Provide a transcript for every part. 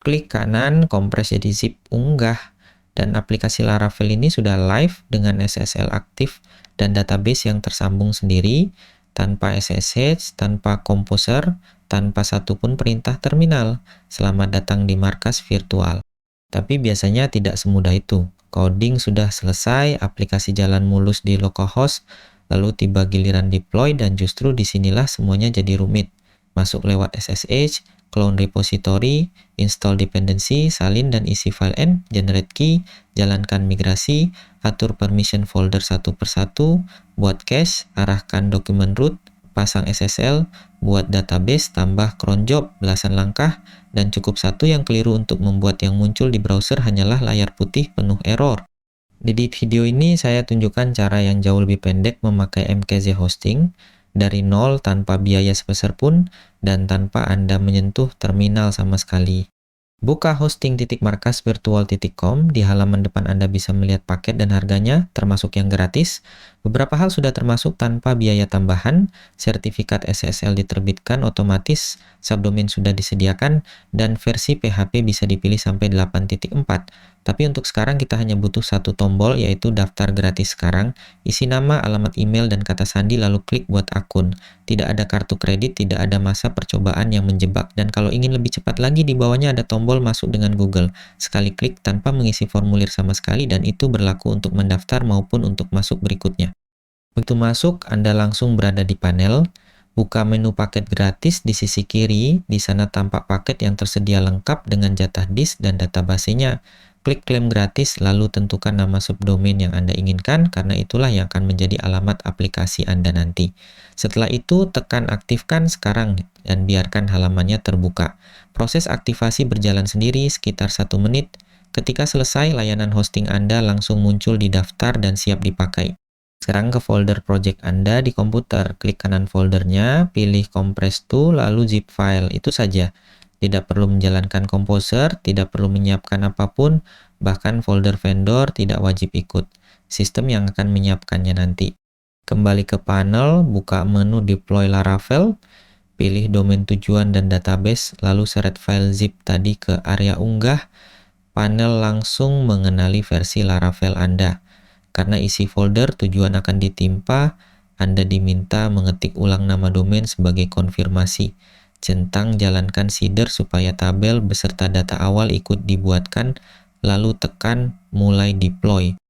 Klik kanan, kompres jadi zip, unggah. Dan aplikasi Laravel ini sudah live dengan SSL aktif dan database yang tersambung sendiri, tanpa SSH, tanpa Composer, tanpa satupun perintah terminal. Selamat datang di markas virtual. Tapi biasanya tidak semudah itu. Coding sudah selesai, aplikasi jalan mulus di localhost, lalu tiba giliran deploy dan justru disinilah semuanya jadi rumit. Masuk lewat SSH, clone repository, install dependency, salin dan isi file n, generate key, jalankan migrasi, atur permission folder satu persatu, buat cache, arahkan dokumen root, pasang SSL, buat database, tambah cron job, belasan langkah, dan cukup satu yang keliru untuk membuat yang muncul di browser hanyalah layar putih penuh error. Di video ini saya tunjukkan cara yang jauh lebih pendek memakai MKZ hosting dari nol tanpa biaya sebesar pun dan tanpa Anda menyentuh terminal sama sekali. Buka hosting.markasvirtual.com, di halaman depan Anda bisa melihat paket dan harganya, termasuk yang gratis. Beberapa hal sudah termasuk tanpa biaya tambahan, sertifikat SSL diterbitkan otomatis, subdomain sudah disediakan, dan versi PHP bisa dipilih sampai 8.4. Tapi untuk sekarang kita hanya butuh satu tombol, yaitu daftar gratis sekarang. Isi nama, alamat email, dan kata sandi lalu klik buat akun. Tidak ada kartu kredit, tidak ada masa percobaan yang menjebak. Dan kalau ingin lebih cepat lagi, di bawahnya ada tombol masuk dengan Google. Sekali klik tanpa mengisi formulir sama sekali, dan itu berlaku untuk mendaftar maupun untuk masuk berikutnya. Begitu masuk, Anda langsung berada di panel. Buka menu paket gratis di sisi kiri, di sana tampak paket yang tersedia lengkap dengan jatah disk dan database-nya. Klik klaim gratis, lalu tentukan nama subdomain yang Anda inginkan, karena itulah yang akan menjadi alamat aplikasi Anda nanti. Setelah itu, tekan aktifkan sekarang dan biarkan halamannya terbuka. Proses aktivasi berjalan sendiri sekitar 1 menit. Ketika selesai, layanan hosting Anda langsung muncul di daftar dan siap dipakai. Sekarang ke folder project Anda di komputer, klik kanan foldernya, pilih compress to, lalu zip file, itu saja. Tidak perlu menjalankan Composer, tidak perlu menyiapkan apapun, bahkan folder vendor tidak wajib ikut. Sistem yang akan menyiapkannya nanti. Kembali ke panel, buka menu Deploy Laravel, pilih domain tujuan dan database, lalu seret file zip tadi ke area unggah. Panel langsung mengenali versi Laravel Anda. Karena isi folder tujuan akan ditimpa, Anda diminta mengetik ulang nama domain sebagai konfirmasi. Centang jalankan seeder supaya tabel beserta data awal ikut dibuatkan, lalu tekan mulai deploy.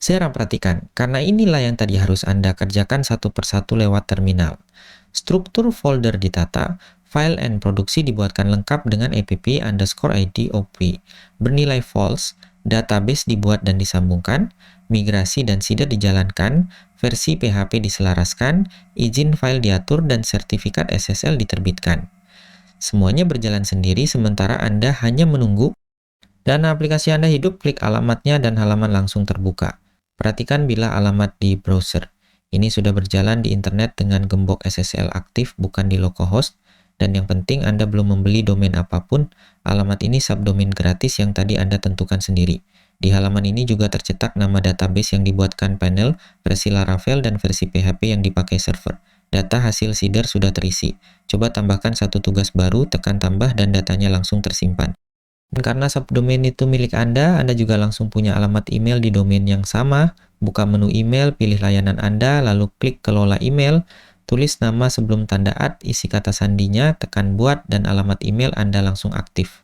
Saya perhatikan, karena inilah yang tadi harus Anda kerjakan satu persatu lewat terminal. Struktur folder ditata, file and produksi dibuatkan lengkap dengan app_id op. Bernilai false, database dibuat dan disambungkan, migrasi dan seeder dijalankan, versi PHP diselaraskan, izin file diatur, dan sertifikat SSL diterbitkan. Semuanya berjalan sendiri sementara Anda hanya menunggu, dan aplikasi Anda hidup, klik alamatnya dan halaman langsung terbuka. Perhatikan bila alamat di browser. Ini sudah berjalan di internet dengan gembok SSL aktif, bukan di localhost, dan yang penting Anda belum membeli domain apapun. Alamat ini subdomain gratis yang tadi Anda tentukan sendiri. Di halaman ini juga tercetak nama database yang dibuatkan panel, versi Laravel, dan versi PHP yang dipakai server. Data hasil seeder sudah terisi. Coba tambahkan satu tugas baru, tekan tambah, dan datanya langsung tersimpan. Dan karena subdomain itu milik Anda juga langsung punya alamat email di domain yang sama. Buka menu email, pilih layanan Anda, lalu klik kelola email, tulis nama sebelum tanda @ isi kata sandinya, tekan buat, dan alamat email Anda langsung aktif.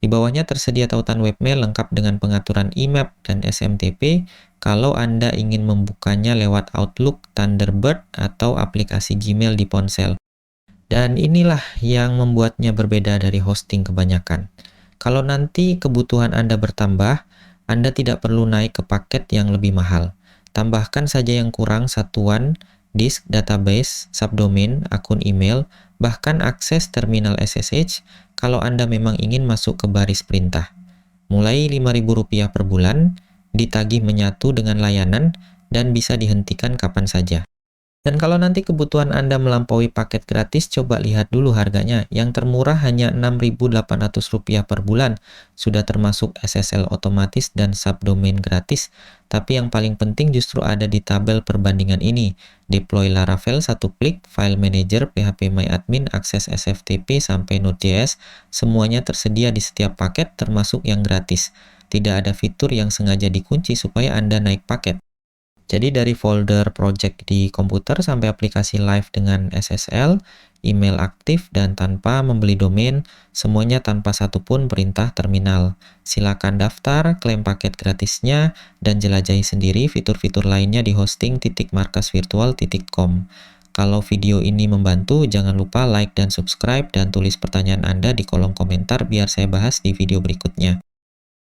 Di bawahnya tersedia tautan webmail lengkap dengan pengaturan IMAP dan SMTP kalau Anda ingin membukanya lewat Outlook, Thunderbird, atau aplikasi Gmail di ponsel. Dan inilah yang membuatnya berbeda dari hosting kebanyakan. Kalau nanti kebutuhan Anda bertambah, Anda tidak perlu naik ke paket yang lebih mahal. Tambahkan saja yang kurang satuan, disk, database, subdomain, akun email, bahkan akses terminal SSH kalau Anda memang ingin masuk ke baris perintah. Mulai Rp5.000 per bulan, ditagih menyatu dengan layanan, dan bisa dihentikan kapan saja. Dan kalau nanti kebutuhan Anda melampaui paket gratis, coba lihat dulu harganya. Yang termurah hanya Rp6.800 per bulan, sudah termasuk SSL otomatis dan subdomain gratis. Tapi yang paling penting justru ada di tabel perbandingan ini. Deploy Laravel satu klik, file manager, PHP MyAdmin, akses SFTP sampai Node.js, semuanya tersedia di setiap paket termasuk yang gratis. Tidak ada fitur yang sengaja dikunci supaya Anda naik paket. Jadi dari folder project di komputer sampai aplikasi live dengan SSL, email aktif dan tanpa membeli domain, semuanya tanpa satupun perintah terminal. Silakan daftar, klaim paket gratisnya, dan jelajahi sendiri fitur-fitur lainnya di hosting.markasvirtual.com. Kalau video ini membantu, jangan lupa like dan subscribe dan tulis pertanyaan Anda di kolom komentar biar saya bahas di video berikutnya.